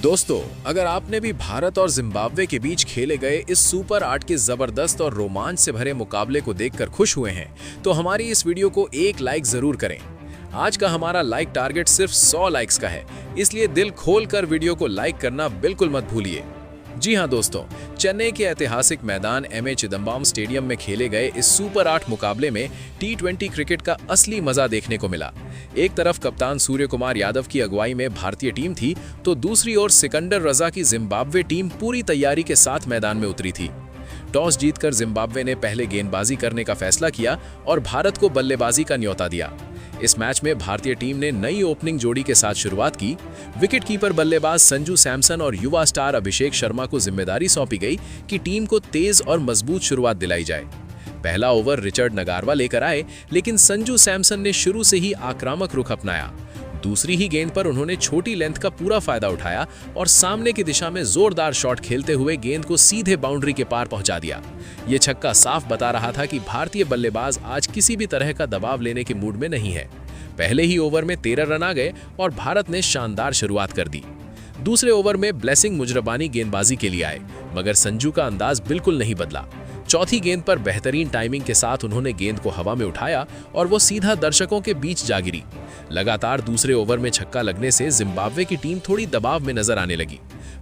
दोस्तों, अगर आपने भी भारत और जिम्बाब्वे के बीच खेले गए इस सुपर 8 के जबरदस्त और रोमांच से भरे मुकाबले को देखकर खुश हुए हैं, तो हमारी इस वीडियो को एक लाइक जरूर करें। आज का हमारा लाइक टारगेट सिर्फ 100 लाइक्स का है, इसलिए दिल खोलकर वीडियो को लाइक करना बिल्कुल मत भूलिए। जी हां दोस्तों, चेन्नई के ऐतिहासिक मैदान एम.ए. चिदम्बरम स्टेडियम में खेले गए इस सुपर 8 मुकाबले में T20 क्रिकेट का असली मजा देखने को मिला। एक तरफ कप्तान सूर्य कुमार यादव की अगुवाई में भारतीय टीम थी, तो दूसरी ओर सिकंदर रजा की जिम्बाब्वे टीम पूरी तैयारी के साथ मैदान में उतरी थी। टॉस जीतकर जिम्बाब्वे ने पहले गेंदबाजी करने का फैसला किया और भारत को बल्लेबाजी का न्योता दिया। इस मैच में भारतीय टीम ने नई ओपनिंग जोड़ी के साथ शुरुआत की। विकेटकीपर बल्लेबाज संजू सैमसन और युवा स्टार अभिषेक शर्मा को जिम्मेदारी सौंपी गई कि टीम को तेज और मजबूत शुरुआत दिलाई जाए। पहला ओवर रिचर्ड नगारवा लेकर आए, लेकिन संजू सैमसन ने शुरू से ही आक्रामक रुख अपनाया। दूसरी ही गेंद पर उन्होंने छोटी लेंथ का पूरा फायदा उठाया और सामने की दिशा में जोरदार शॉट खेलते हुए गेंद को सीधे बाउंड्री के पार पहुंचा दिया। ये छक्का साफ बता रहा था कि भारतीय बल्लेबाज आज किसी भी तरह का दबाव लेने के मूड में नहीं है। पहले ही ओवर में 13 रन आ गए और भारत ने शानदार शुरुआत कर दी। दूसरे ओवर में ब्लेसिंग मुजरबानी गेंदबाजी के लिए आए, मगर संजू का अंदाज बिल्कुल नहीं बदला। चौथी गेंद पर बेहतरीन टाइमिंग के साथ उन्होंने गेंद को हवा में उठाया और वो सीधा दर्शकों के बीच जा गिरी। लगातार दूसरे ओवर में छक्का लगने से जिम्बाब्वे की टीम थोड़ी दबाव में नजर आने लगी।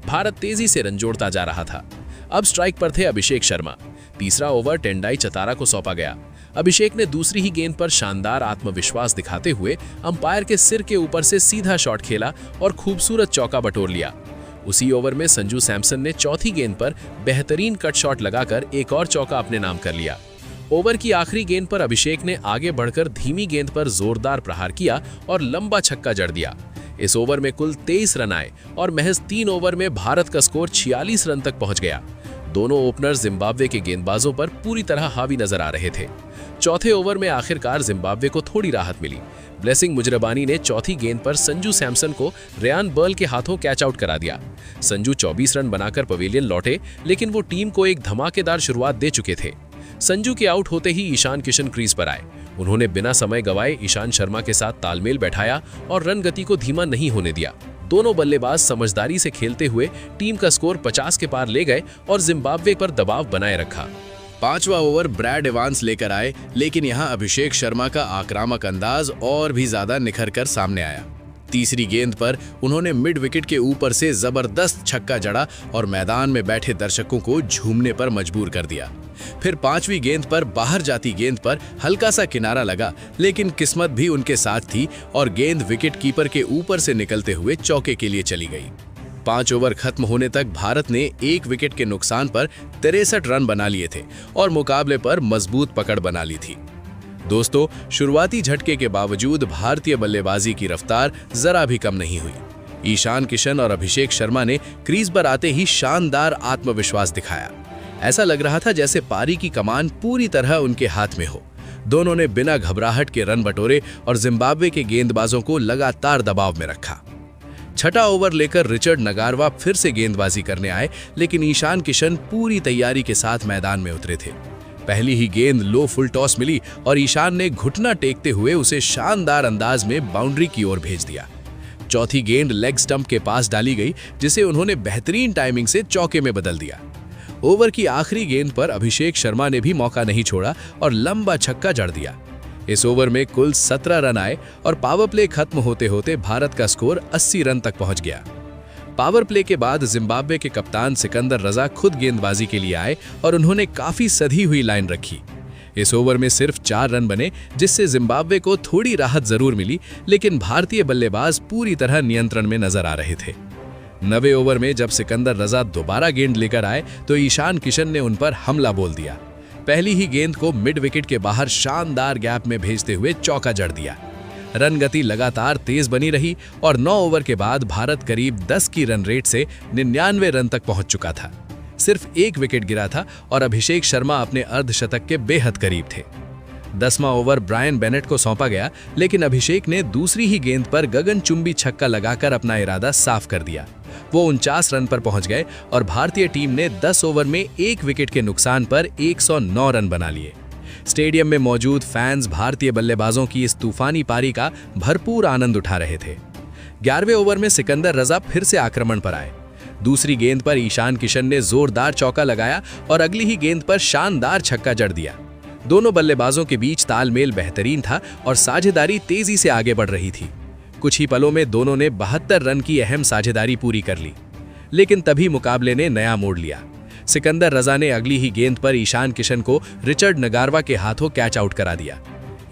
भारत तेजी से रन जोड़ता जा रहा था। अब स्ट्राइक पर थे अभिषेक शर्मा। तीसरा ओवर टेंडाई चतारा को सौंपा गया। अभिषेक ने दूसरी ही गेंद पर शानदार आत्मविश्वास दिखाते हुए अंपायर के सिर के ऊपर से सीधा शॉट खेला और खूबसूरत चौका बटोर लिया। उसी ओवर में संजू सैमसन ने चौथी गेंद पर बेहतरीन कट शॉट लगाकर एक और चौका अपने नाम कर लिया। ओवर की आखिरी गेंद पर अभिषेक ने आगे बढ़कर धीमी गेंद पर जोरदार प्रहार किया और लंबा छक्का जड़ दिया। इस ओवर में कुल 23 रन आए और महज 3 ओवर में भारत का स्कोर 46 रन तक पहुंच गया। दोनों ओपनर जिम्बाब्वे के गेंदबाजों पर पूरी तरह हावी नजर आ रहे थे। चौथे ओवर में आखिरकार जिम्बाब्वे को थोड़ी राहत मिली। ब्लेसिंग मुजरबानी ने चौथी गेंद पर संजू सैमसन को रेयान बर्ल के हाथों कैच आउट करा दिया। संजू 24 रन बनाकर पवेलियन लौटे, लेकिन वो टीम को एक धमाकेदार शुरुआत दे चुके थे। संजू के आउट होते ही ईशान किशन क्रीज पर आए। उन्होंने बिना समय गंवाए ईशान शर्मा के साथ तालमेल बैठाया और रन गति को धीमा नहीं होने दिया। दोनों बल्लेबाज समझदारी से खेलते हुए टीम का स्कोर 50 के पार ले गए और जिम्बाब्वे पर दबाव बनाए रखा। पांचवा ओवर ब्रैड एवांस लेकर आए, लेकिन यहां अभिषेक शर्मा का आक्रामक अंदाज और भी ज्यादा निखर कर सामने आया। तीसरी गेंद पर उन्होंने मिड विकेट के ऊपर से जबरदस्त छक्का जड़ा और मैदान में बैठे दर्शकों को झूमने पर मजबूर कर दिया। फिर पांचवी गेंद पर बाहर जाती गेंद पर हल्का सा किनारा लगा, लेकिन किस्मत भी उनके साथ थी और गेंद विकेट कीपर के ऊपर से निकलते हुए चौके के लिए चली गई। 5 ओवर खत्म होने तक भारत ने 1 विकेट के नुकसान पर 63 रन बना लिए थे और मुकाबले पर मजबूत पकड़ बना ली थी। दोस्तों, शुरुआती झटके के बावजूद भारतीय बल्लेबाजी की रफ्तार जरा भी कम नहीं हुई। ईशान किशन और अभिषेक शर्मा ने क्रीज पर आते ही शानदार आत्मविश्वास दिखाया। ऐसा लग रहा था जैसे पारी की कमान पूरी तरह उनके हाथ में हो। दोनों ने बिना घबराहट के रन बटोरे और जिम्बाब्वे के गेंदबाजों को लगातार दबाव में रखा। छठा ओवर लेकर रिचर्ड नगारवा फिर से गेंदबाजी करने आए, लेकिन ईशान किशन पूरी तैयारी के साथ मैदान में उतरे थे। पहली ही गेंद लो फुल टॉस मिली और ईशान ने घुटना टेकते हुए उसे शानदार अंदाज में बाउंड्री की ओर भेज दिया। चौथी गेंद लेग स्टंप के पास डाली गई, जिसे उन्होंने बेहतरीन टाइमिंग से चौके में बदल दिया। ओवर की आखिरी गेंद पर अभिषेक शर्मा ने भी मौका नहीं छोड़ा और लंबा छक्का जड़ दिया। इस ओवर में कुल 17 रन आए और पावर प्ले खत्म होते होते भारत का स्कोर 80 रन तक पहुंच गया। पावर प्ले के बाद जिम्बाब्वे के कप्तान सिकंदर रजा खुद गेंदबाजी के लिए आए और उन्होंने काफी सधी हुई लाइन रखी। इस ओवर में सिर्फ 4 रन बने, जिससे जिम्बाब्वे को थोड़ी राहत जरूर मिली, लेकिन भारतीय बल्लेबाज पूरी तरह नियंत्रण में नजर आ रहे थे। 9वें ओवर में जब सिकंदर रजा दोबारा गेंद लेकर आए तो ईशान किशन ने उन पर हमला बोल दिया। पहली ही गेंद को मिड विकेट के बाहर शानदार गैप में भेजते हुए चौका जड़ दिया। रन गति लगातार तेज बनी रही और 9 ओवर के बाद भारत करीब 10 की रन रेट से 99 रन तक पहुंच चुका था। सिर्फ 1 विकेट गिरा था और अभिषेक शर्मा अपने अर्धशतक के बेहद करीब थे। 10वां ओवर ब्रायन बेनेट को सौंपा गया, लेकिन अभिषेक ने दूसरी ही गेंद पर गगनचुंबी छक्का लगाकर अपना इरादा साफ कर दिया। वो 49 रन पर पहुंच गए और भारतीय टीम ने 10 ओवर में 1 विकेट के नुकसान पर 109 रन बना लिए। स्टेडियम में मौजूद फैंस भारतीय बल्लेबाजों की इस तूफानी पारी का भरपूर आनंद उठा रहे थे। 11वें ओवर में सिकंदर रजा फिर से आक्रमण पर आए। दूसरी गेंद पर ईशान किशन ने जोरदार चौका लगाया और अगली ही गेंद पर शानदार छक्का जड़ दिया। दोनों बल्लेबाजों के बीच तालमेल बेहतरीन था और साझेदारी तेजी से आगे बढ़ रही थी। कुछ ही पलों में दोनों ने 72 रन की अहम साझेदारी पूरी कर ली, लेकिन तभी मुकाबले ने नया मोड़ लिया। सिकंदर रजा ने अगली ही गेंद पर ईशान किशन को रिचर्ड नगारवा के हाथों कैच आउट करा दिया।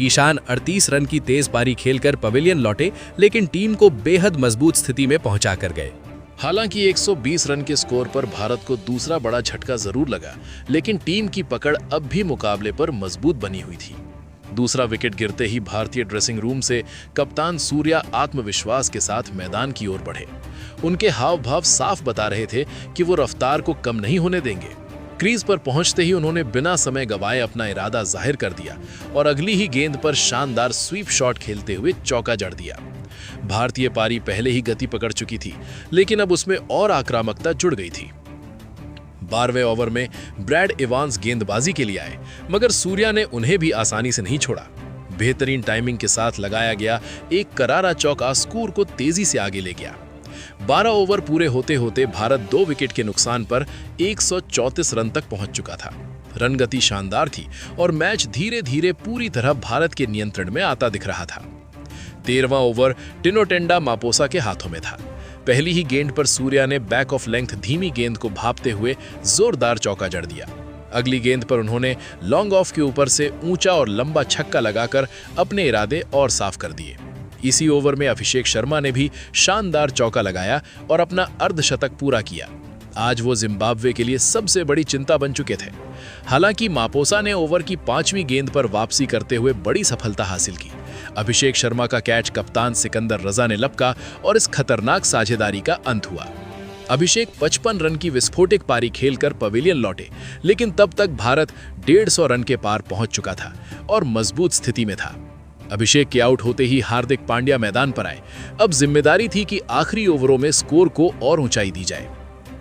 ईशान 38 रन की तेज पारी खेलकर पवेलियन लौटे, लेकिन टीम को बेहद मजबूत स्थिति में पहुंचा कर गए। हालांकि 120 रन के स्कोर पर भारत को दूसरा बड़ा झटका जरूर लगा, लेकिन टीम की पकड़ अब भी मुकाबले पर मजबूत बनी हुई थी। दूसरा विकेट गिरते ही भारतीय ड्रेसिंग रूम से कप्तान सूर्या आत्मविश्वास के साथ मैदान की ओर बढ़े। उनके हाव भाव साफ बता रहे थे कि वो रफ्तार को कम नहीं होने देंगे। क्रीज पर पहुंचते ही उन्होंने बिना समय गवाए अपना इरादा जाहिर कर दिया और अगली ही गेंद पर शानदार स्वीप शॉट खेलते हुए चौका जड़ दिया। भारतीय पारी पहले ही गति पकड़ चुकी थी, लेकिन अब उसमें और आक्रामकता जुड़ गई थी। 12वें ओवर में ब्रैड इवांस गेंदबाजी के लिए आए, मगर सूर्या ने उन्हें भी आसानी से नहीं छोड़ा। बेहतरीन टाइमिंग के साथ लगाया गया एक करारा चौका स्कोर को तेजी से आगे ले गया। 12 ओवर पूरे होते होते भारत 2 विकेट के नुकसान पर 134 रन तक पहुंच चुका था। रन गति शानदार थी और मैच धीरे धीरे पूरी तरह भारत के नियंत्रण में आता दिख रहा था। 13वां ओवर टिनोटेंडा मापोसा के हाथों में था। पहली ही गेंद पर सूर्या ने बैक ऑफ लेंथ धीमी गेंद को भापते हुए जोरदार चौका जड़ दिया। अगली गेंद पर उन्होंने लॉन्ग ऑफ के ऊपर से ऊंचा और लंबा छक्का लगाकर अपने इरादे और साफ कर दिए। इसी ओवर में अभिषेक शर्मा ने भी शानदार चौका लगाया और अपना अर्धशतक पूरा किया। आज वो जिम्बाब्वे के लिए सबसे बड़ी चिंता बन चुके थे। हालांकि मापोसा ने ओवर की 5वीं गेंद पर वापसी करते हुए बड़ी सफलता हासिल की। अभिषेक शर्मा का कैच कप्तान सिकंदर रजा ने लपका और इस खतरनाक साझेदारी का अंत हुआ। अभिषेक 55 रन की विस्फोटक पारी खेलकर पवेलियन लौटे, लेकिन तब तक भारत 150 रन के पार पहुंच चुका था और मजबूत स्थिति में था। अभिषेक के आउट होते ही हार्दिक पांड्या मैदान पर आए। अब जिम्मेदारी थी कि आखिरी ओवरों में स्कोर को और ऊंचाई दी जाए।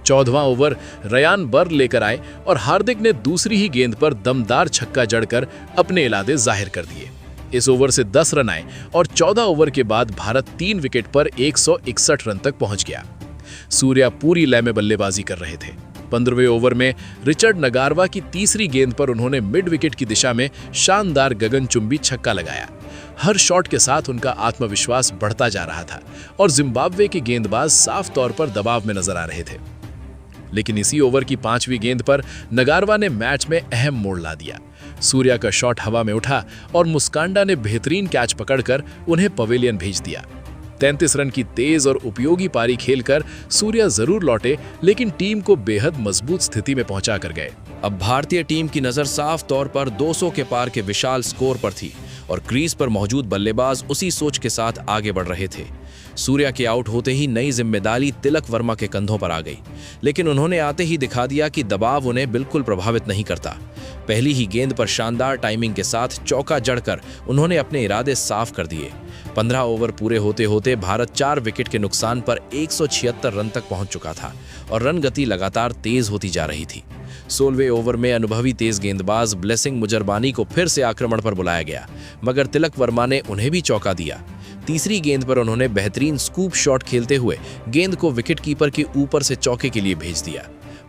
14वां ओवर रयान बर्र लेकर आए और हार्दिक ने दूसरी ही गेंद पर दमदार छक्का जड़कर अपने इरादे जाहिर कर दिए। इस ओवर से 10 रन आए और 14 ओवर के बाद भारत 3 विकेट पर 161 रन तक पहुंच गया। सूर्या पूरी लय में बल्लेबाजी कर रहे थे। 15वें ओवर में रिचर्ड नगारवा की तीसरी गेंद पर उन्होंने मिड विकेट की दिशा में शानदार गगनचुंबी छक्का लगाया। हर शॉट के साथ उनका आत्मविश्वास बढ़ता जा रहा था और जिम्बाब्वे के गेंदबाज साफ तौर पर दबाव में नजर आ रहे थे। लेकिन इसी ओवर की 5वीं गेंद पर नगारवा ने मैच में अहम मोड़ ला दिया। सूर्या का शॉट हवा में उठा और मुस्कांडा ने बेहतरीन कैच पकड़कर उन्हें पवेलियन भेज दिया। 33 रन की तेज और उपयोगी पारी खेलकर सूर्या जरूर लौटे, लेकिन टीम को बेहद मजबूत स्थिति में पहुंचा कर गए। अब भारतीय टीम की नजर साफ तौर पर 200 के पार के विशाल स्कोर पर थी और क्रीज पर मौजूद बल्लेबाज उसी सोच के साथ आगे बढ़ रहे थे। सूर्या के आउट होते ही नई जिम्मेदारी तिलक वर्मा के कंधों पर आ गई, लेकिन उन्होंने आते ही दिखा दिया कि दबाव उन्हें बिल्कुल प्रभावित नहीं करता। पहली ही गेंद पर शानदार टाइमिंग के साथ चौका जड़कर उन्होंने अपने इरादे साफ कर दिए। 15 ओवर पूरे होते होते भारत 4 विकेट के नुकसान पर 176 रन तक पहुंच चुका था और रन गति लगातार तेज होती जा रही थी। 16वें ओवर में अनुभवी तेज गेंदबाज ब्लेसिंग मुजरबानी को फिर से आक्रमण पर बुलाया गया, मगर तिलक वर्मा ने उन्हें भी चौका दिया। तीसरी गेंद पर उन्होंने बेहतरीन स्कूप शॉट खेलते हुए गेंद को विकेटकीपर के ऊपर से चौके के लिए भेज दिया।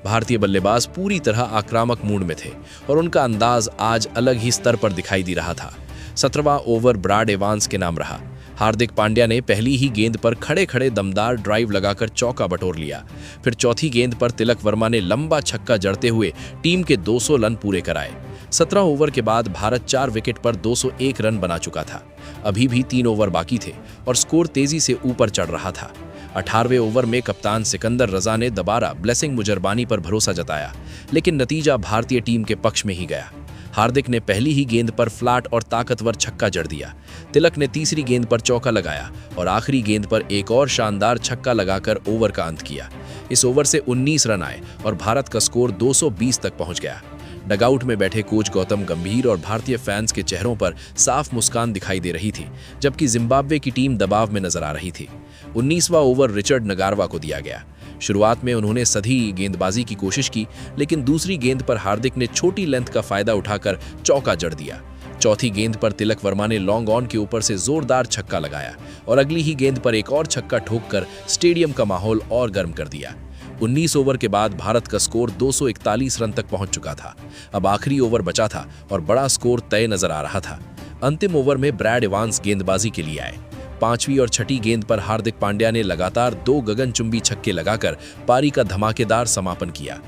भारतीय बल्लेबाज पूरी तरह आक्रामक मूड में थे और उनका अंदाज आज अलग ही स्तर पर दिखाई दे रहा था। 17वां ओवर ब्रैड इवांस के नाम रहा। हार्दिक पांड्या ने पहली ही गेंद पर खड़े खड़े दमदार ड्राइव लगाकर चौका बटोर लिया। फिर चौथी गेंद पर तिलक वर्मा ने लंबा छक्का जड़ते हुए टीम के 200 रन पूरे कराए। 17 ओवर के बाद भारत 4 विकेट पर 201 रन बना चुका था। अभी भी 3 ओवर बाकी थे और स्कोर तेजी से ऊपर चढ़ रहा था। 18वें ओवर में कप्तान सिकंदर रजा ने दोबारा ब्लेसिंग मुजरबानी पर भरोसा जताया, लेकिन नतीजा भारतीय टीम के पक्ष में ही गया। हार्दिक ने पहली ही गेंद पर फ्लैट और ताकतवर छक्का जड़ दिया। तिलक ने तीसरी गेंद पर चौका लगाया और आखिरी गेंद पर एक और शानदार छक्का लगाकर ओवर का अंत किया। इस ओवर से 19 रन आए और भारत का स्कोर 220 तक पहुंच गया। डगआउट में बैठे कोच गौतम गंभीर और भारतीय फैंस के चेहरों पर साफ मुस्कान दिखाई दे रही थी, जबकि जिम्बाब्वे की टीम दबाव में नजर आ रही थी। 19वां ओवर रिचर्ड नगारवा को दिया गया। शुरुआत में उन्होंने सधी गेंदबाजी की कोशिश की, लेकिन दूसरी गेंद पर हार्दिक ने छोटी लेंथ का फायदा उठाकर चौका जड़ दिया। चौथी गेंद पर तिलक वर्मा ने लॉन्ग ऑन के ऊपर से जोरदार छक्का लगाया और अगली ही गेंद पर एक और छक्का ठोककर स्टेडियम का माहौल और गर्म कर दिया। 19 ओवर के बाद भारत का स्कोर 241 रन तक पहुंच चुका था। अब आखिरी ओवर बचा था और बड़ा स्कोर तय नजर आ रहा था। अंतिम ओवर में ब्रैड इवांस गेंदबाजी के लिए आए। पांचवी और छठी गेंद पर हार्दिक पांड्या ने लगातार 2 गगनचुंबी छक्के लगाकर पारी का धमाकेदार समापन किया।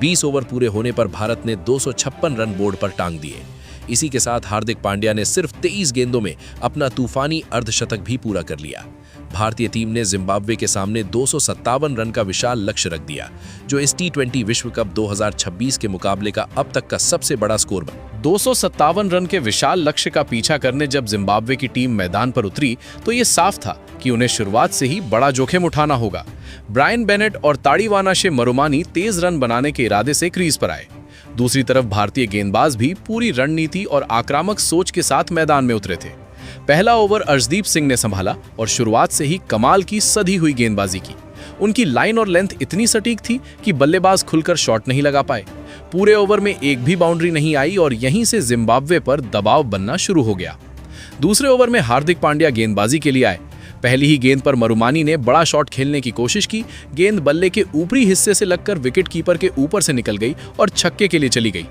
20 ओवर पूरे होने पर भारत ने 256 रन बोर्ड पर टांग दिए। इसी के साथ हार्दिक पांड्या ने सिर्फ 23 गेंदों में अपना तूफानी अर्धशतक भी पूरा कर लिया। भारतीय टीम ने जिम्बाब्वे के सामने 257 रन का विशाल लक्ष्य रख दिया, जो इस T20 विश्व कप 2026 के मुकाबले का अब तक का सबसे बड़ा स्कोर बना। 257 रन के विशाल लक्ष्य का पीछा करने जब जिम्बाब्वे की टीम मैदान पर उतरी तो ये साफ था कि उन्हें शुरुआत से ही बड़ा जोखिम उठाना होगा। ब्रायन बेनेट और ताड़ीवानाशे मरुमानी तेज रन बनाने के इरादे से क्रीज पर आए। दूसरी तरफ भारतीय गेंदबाज भी पूरी रणनीति और आक्रामक सोच के साथ मैदान में उतरे थे। पहला ओवर अर्शदीप सिंह ने संभाला और शुरुआत से ही कमाल की सधी हुई गेंदबाजी की। उनकी लाइन और लेंथ इतनी सटीक थी कि बल्लेबाज खुलकर शॉट नहीं लगा पाए। पूरे ओवर में एक भी बाउंड्री नहीं आई और यहीं से जिम्बाब्वे पर दबाव बनना शुरू हो गया। दूसरे ओवर में हार्दिक पांड्या गेंदबाजी के लिए आए। पहली ही गेंद पर मरुमानी ने बड़ा शॉट खेलने की कोशिश की। गेंद बल्ले के ऊपरी हिस्से से लगकर विकेट कीपर के ऊपर से निकल गई और छक्के के लिए चली गई।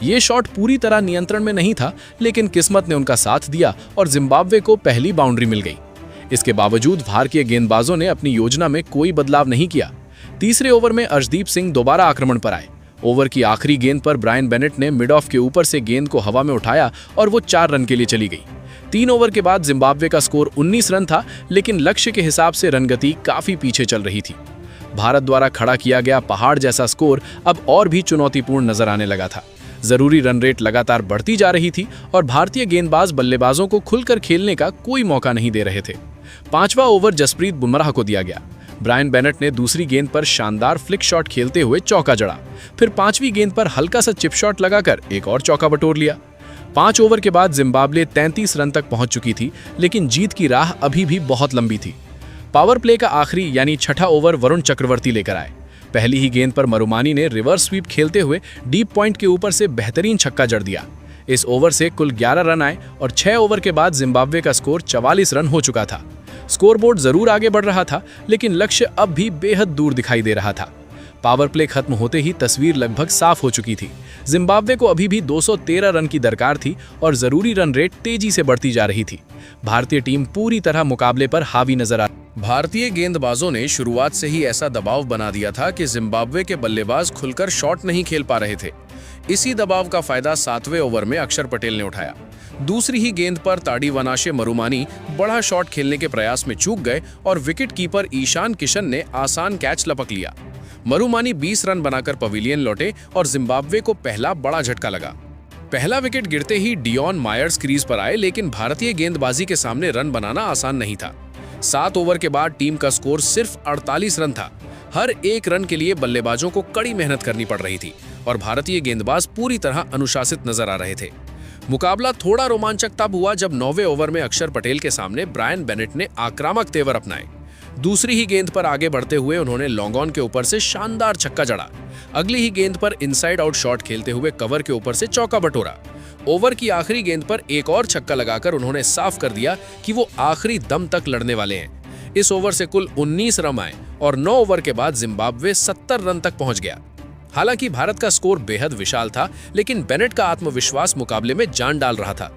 ये शॉट पूरी तरह नियंत्रण में नहीं था, लेकिन किस्मत ने उनका साथ दिया और जिम्बाब्वे को पहली बाउंड्री मिल गई। इसके बावजूद भारतीय गेंदबाजों ने अपनी योजना में कोई बदलाव नहीं किया। तीसरे ओवर में अर्शदीप सिंह दोबारा आक्रमण पर आए। ओवर की आखिरी गेंद पर ब्रायन बेनेट ने मिड ऑफ के ऊपर से गेंद को हवा में उठाया और वो 4 रन के लिए चली गई। 3 ओवर के बाद जिम्बाब्वे का स्कोर 19 रन था, लेकिन लक्ष्य के हिसाब से रनगति काफी पीछे चल रही थी। भारत द्वारा खड़ा किया गया पहाड़ जैसा स्कोर अब और भी चुनौतीपूर्ण नजर आने लगा था। जरूरी रन रेट लगातार बढ़ती जा रही थी और भारतीय गेंदबाज बल्लेबाजों को खुलकर खेलने का कोई मौका नहीं दे रहे थे। 5वां ओवर जसप्रीत बुमराह को दिया गया। ब्रायन बेनेट ने दूसरी गेंद पर शानदार फ्लिक शॉट खेलते हुए चौका जड़ा। फिर 5वीं गेंद पर हल्का सा चिप शॉट लगाकर एक और चौका बटोर लिया। 5 ओवर के बाद जिम्बाब्वे 33 रन तक पहुंच चुकी थी, लेकिन जीत की राह अभी भी बहुत लंबी थी। पावर प्ले का आखिरी यानी छठा ओवर वरुण चक्रवर्ती लेकर आए। पहली ही गेंद पर मरुमानी ने रिवर्स स्वीप खेलते हुए डीप पॉइंट के ऊपर से बेहतरीन छक्का जड़ दिया। इस ओवर से कुल 11 रन आए और 6 ओवर के बाद जिम्बाब्वे का स्कोर 44 रन हो चुका था। स्कोरबोर्ड जरूर आगे बढ़ रहा था, लेकिन लक्ष्य अब भी बेहद दूर दिखाई दे रहा था। पावर प्ले खत्म होते ही तस्वीर लगभग साफ हो चुकी थी। जिम्बाब्वे को अभी भी 213 रन की दरकार थी और जरूरी रन रेट तेजी से बढ़ती जा रही थी। भारतीय टीम पूरी तरह मुकाबले पर हावी नजर आ। भारतीय गेंदबाजों ने शुरुआत से ही ऐसा दबाव बना दिया था कि जिम्बाब्वे के बल्लेबाज खुलकर शॉट नहीं खेल पा रहे थे। इसी दबाव का फायदा 7वें ओवर में अक्षर पटेल ने उठाया। दूसरी ही गेंद पर ताड़ीवानाशे मरुमानी बड़ा शॉट खेलने के प्रयास में चूक गए और विकेट कीपर ईशान किशन ने आसान कैच लपक लिया। मरुमानी 20 रन बनाकर पवेलियन लौटे और जिम्बाब्वे को पहला बड़ा झटका लगा। पहला विकेट गिरते ही डियॉन मायर्स क्रीज पर आए, लेकिन भारतीय गेंदबाजी के सामने रन बनाना आसान नहीं था। 7 ओवर के बाद टीम का स्कोर सिर्फ 48 रन था। हर एक रन के लिए बल्लेबाजों को कड़ी मेहनत करनी पड़ रही थी और भारतीय गेंदबाज पूरी तरह अनुशासित नजर आ रहे थे। मुकाबला थोड़ा रोमांचक तब हुआ जब 9वें ओवर में अक्षर पटेल के सामने ब्रायन बेनेट ने आक्रामक तेवर अपनाए। दूसरी ही गेंद पर आगे बढ़ते हुए उन्होंने लॉन्ग ऑन के ऊपर से शानदार छक्का जड़ा। अगली ही गेंद पर इनसाइड आउट शॉट खेलते हुए कवर के ऊपर से चौका बटोरा। ओवर की आखिरी गेंद पर एक और छक्का लगाकर उन्होंने साफ कर दिया कि वो आखिरी दम तक लड़ने वाले हैं। इस ओवर से कुल 19 रन आए और 9 ओवर के बाद जिम्बाब्वे 70 रन तक पहुंच गया। हालांकि भारत का स्कोर बेहद विशाल था, लेकिन बेनेट का आत्मविश्वास मुकाबले में जान डाल रहा था।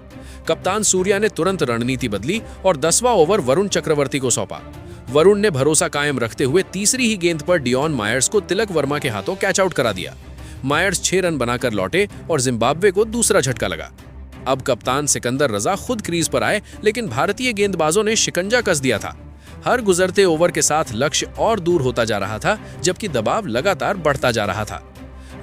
कप्तान सूर्या ने तुरंत रणनीति बदली और 10वां ओवर वरुण चक्रवर्ती को सौंपा। वरुण ने भरोसा कायम रखते हुए तीसरी ही गेंद पर डियॉन मायर्स को तिलक वर्मा के हाथों कैच आउट करा दिया। मायर्स 6 रन बनाकर लौटे और जिम्बाब्वे को दूसरा झटका लगा। अब कप्तान सिकंदर रजा खुद क्रीज पर आए, लेकिन भारतीय गेंदबाजों ने शिकंजा कस दिया था। हर गुजरते ओवर के साथ लक्ष्य और दूर होता जा रहा था, जबकि दबाव लगातार बढ़ता जा रहा था।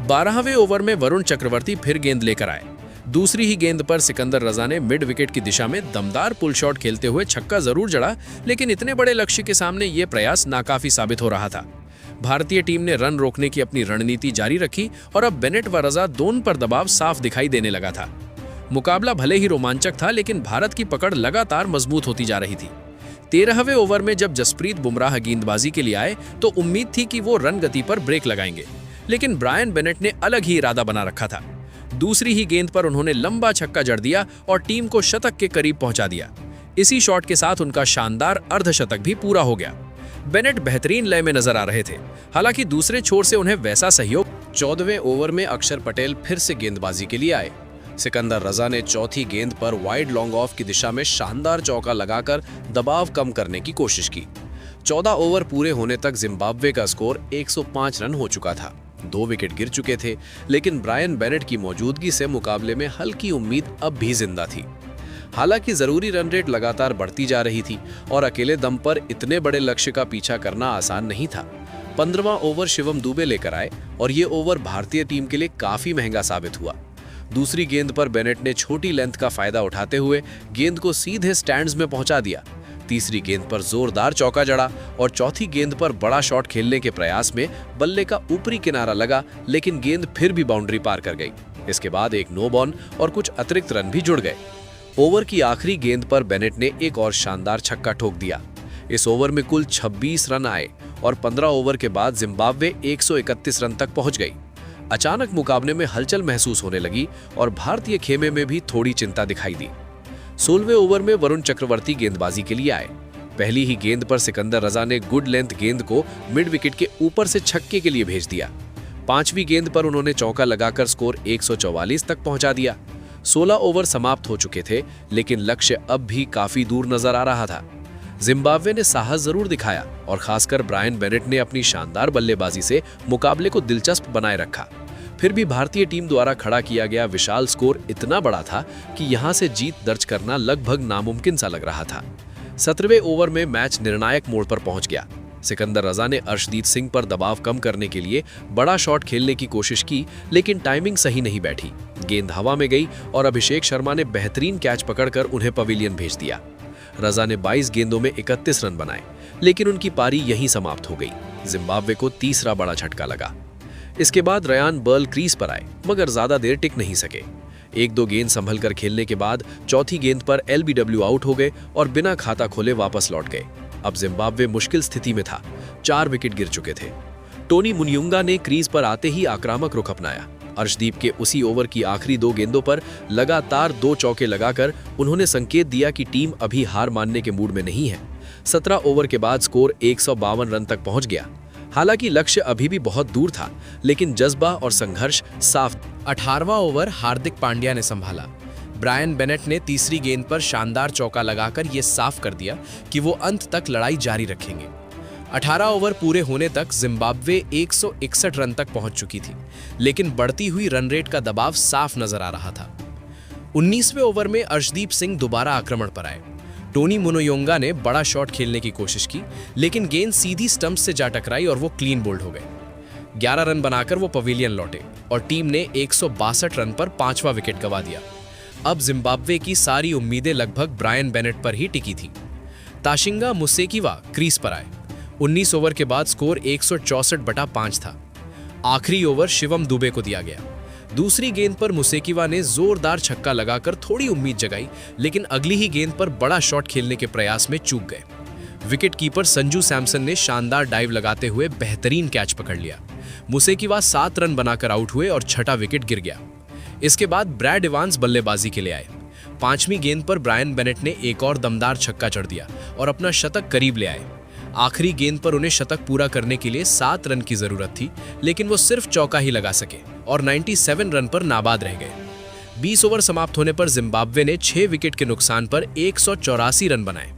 12वें ओवर में वरुण चक्रवर्ती फिर गेंद लेकर आए। दूसरी ही गेंद पर सिकंदर रजा ने मिड विकेट की दिशा में दमदार पुल शॉट खेलते हुए छक्का जरूर जड़ा, लेकिन इतने बड़े लक्ष्य के सामने ये प्रयास नाकाफी साबित हो रहा था। भारतीय टीम ने रन रोकने की अपनी रणनीति जारी रखी और अब बेनेट व रजा दोनों पर दबाव साफ दिखाई देने लगा था। मुकाबला भले ही रोमांचक था, लेकिन भारत की पकड़ लगातार मजबूत होती जा रही थी। 13वें ओवर में जब जसप्रीत बुमराह गेंदबाजी के लिए आए तो उम्मीद थी कि वो रन गति पर ब्रेक लगाएंगे, लेकिन ब्रायन बेनेट ने अलग ही इरादा बना रखा था। दूसरी ही गेंद पर उन्होंने लंबा छक्का जड़ दिया और टीम को शतक के करीब पहुंचा दिया। इसी शॉट के साथ उनका शानदार अर्धशतक भी पूरा हो गया। बेनेट बेहतरीन लय में नजर आ रहे थे, हालांकि दूसरे छोर से उन्हें वैसा सहयोग। 14वें ओवर में अक्षर पटेल फिर से गेंदबाजी के लिए आए। सिकंदर रजा ने चौथी गेंद पर वाइड लॉन्ग ऑफ की दिशा में शानदार चौका लगाकर दबाव कम करने की कोशिश की। 14 ओवर पूरे होने तक जिम्बाब्वे का स्कोर 105 रन हो चुका था। 2 विकेट गिर चुके थे, लेकिन ब्रायन बेनेट की मौजूदगी से मुकाबले में हल्की उम्मीद अब भी जिंदा थी। हालांकि जरूरी रन रेट लगातार बढ़ती जा रही थी और अकेले दम पर इतने बड़े लक्ष्य का पीछा करना आसान नहीं था। 15वां ओवर शिवम दुबे लेकर आए और ये ओवर भारतीय टीम के लिए काफी महंगा साबित हुआ। दूसरी गेंद पर बेनेट ने छोटी लेंथ का फायदा उठाते हुए गेंद को सीधे स्टैंड्स में पहुंचा दिया। तीसरी गेंद पर जोरदार चौका जड़ा और चौथी गेंद पर बड़ा शॉट खेलने के प्रयास में बल्ले का ऊपरी किनारा लगा, लेकिन गेंद फिर भी बाउंड्री पार कर गई। इसके बाद एक नो बॉल और कुछ अतिरिक्त रन भी जुड़ गए। ओवर की आखिरी गेंद पर बेनेट ने एक और शानदार छक्का ठोक दिया। इस ओवर में कुल 26 रन आए और 15 ओवर के बाद जिम्बाब्वे 131 रन तक पहुंच गई। अचानक मुकाबले में हलचल महसूस होने लगी और भारतीय खेमे में भी थोड़ी चिंता दिखाई दी। 16वें ओवर में वरुण चक्रवर्ती गेंदबाजी के लिए आए। पहली ही गेंद पर सिकंदर रजा ने गुड लेंथ गेंद को मिड विकेट के ऊपर से छक्के के लिए भेज दिया। 5वीं गेंद पर उन्होंने चौका लगाकर स्कोर 144 तक पहुंचा दिया। 16 ओवर समाप्त हो चुके थे, लेकिन लक्ष्य अब भी काफी दूर नजर आ रहा था। जिम्बाब्वे ने साहस जरूर दिखाया और खासकर ब्रायन बेनेट ने अपनी शानदार बल्लेबाजी से मुकाबले को दिलचस्प बनाए रखा। फिर भी भारतीय टीम द्वारा खड़ा किया गया विशाल स्कोर इतना बड़ा था कि यहां से जीत दर्ज करना लगभग नामुमकिन सा लग रहा था। 17वें ओवर में मैच निर्णायक मोड़ पर पहुंच गया। सिकंदर रजा ने अर्शदीप सिंह पर दबाव कम करने के लिए बड़ा शॉट खेलने की कोशिश की, लेकिन टाइमिंग सही नहीं बैठी। गेंद हवा में गई और अभिषेक शर्मा ने बेहतरीन कैच पकड़कर उन्हें पवेलियन भेज दिया। रजा ने 22 गेंदों में 31 रन बनाए, लेकिन उनकी पारी यहीं समाप्त हो गई। जिम्बाब्वे को तीसरा बड़ा झटका लगा। इसके बाद रयान बर्ल क्रीज पर आए, मगर ज्यादा देर टिक नहीं सके। 1-2 गेंद संभल कर खेलने के बाद चौथी गेंद पर एलबीडब्ल्यू आउट हो गए और बिना खाता खोले वापस लौट गए। अब जिम्बाब्वे मुश्किल स्थिति में था। 4 विकेट गिर चुके थे। टोनी मुनियुंगा ने क्रीज पर आते ही आक्रामक रुख अपनाया। अर्शदीप के उसी ओवर की आखिरी 2 गेंदों पर लगातार 2 चौके लगाकर उन्होंने संकेत दिया कि टीम अभी हार मानने के मूड में नहीं है। 17 ओवर के बाद स्कोर 152 रन तक पहुंच गया। हालांकि लक्ष्य अभी भी बहुत दूर था, लेकिन जज्बा और संघर्ष साफ। 18वां ओवर हार्दिक पांड्या ने संभाला। ब्रायन बेनेट ने तीसरी गेंद पर शानदार चौका लगाकर यह साफ कर दिया कि वो अंत तक लड़ाई जारी रखेंगे। 18 ओवर पूरे होने तक जिम्बाब्वे 161 रन तक पहुंच चुकी थी, लेकिन बढ़ती हुई रन रेट का दबाव साफ नजर आ रहा था। 19वें ओवर में अर्शदीप सिंह दोबारा आक्रमण पर आए। टोनी मुनियुंगा ने बड़ा शॉट खेलने की कोशिश की, लेकिन गेंद सीधी स्टंप से जा टकराई और वो क्लीन बोल्ड हो गए। 11 रन बनाकर वो पवेलियन लौटे और टीम ने 162 रन पर 5वां विकेट गंवा दिया। अब जिम्बाब्वे की सारी उम्मीदें लगभग ब्रायन बेनेट पर ही टिकी थी। ताशिंगा मुसेकिवा क्रीज पर आए। 19 ओवर के बाद स्कोर 164/5 था। आखिरी ओवर शिवम दुबे को दिया गया। दूसरी गेंद पर मुसेकिवा ने जोरदार छक्का लगाकर थोड़ी उम्मीद जगाई, लेकिन अगली ही गेंद पर बड़ा शॉट खेलने के प्रयास में चूक गए। विकेट कीपर संजू सैमसन ने शानदार डाइव लगाते हुए बेहतरीन कैच पकड़ लिया। मुसेकिवा 7 रन बनाकर आउट हुए और 6ठा विकेट गिर गया। इसके बाद ब्रैड इवांस बल्लेबाजी के लिए आए। 5वीं गेंद पर ब्रायन बेनेट ने एक और दमदार छक्का जड़ दिया और अपना शतक करीब ले आए। आखिरी गेंद पर उन्हें शतक पूरा करने के लिए 7 रन की जरूरत थी, लेकिन वो सिर्फ चौका ही लगा सके और 97 रन पर नाबाद रह गए। 20 ओवर समाप्त होने पर जिम्बाब्वे ने 6 विकेट के नुकसान पर 184 रन बनाए।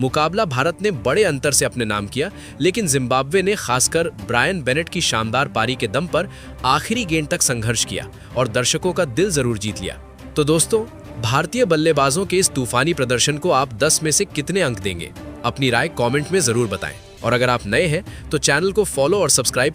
मुकाबला भारत ने बड़े अंतर से अपने नाम किया, लेकिन जिम्बाब्वे ने खासकर ब्रायन बेनेट की शानदार पारी के दम पर आखिरी गेंद तक संघर्ष किया और दर्शकों का दिल जरूर जीत लिया। तो दोस्तों, भारतीय बल्लेबाजों के इस तूफानी प्रदर्शन को आप 10 में से कितने अंक देंगे? अपनी राय कमेंट में जरूर बताएं और अगर आप नए हैं तो चैनल को फॉलो और सब्सक्राइब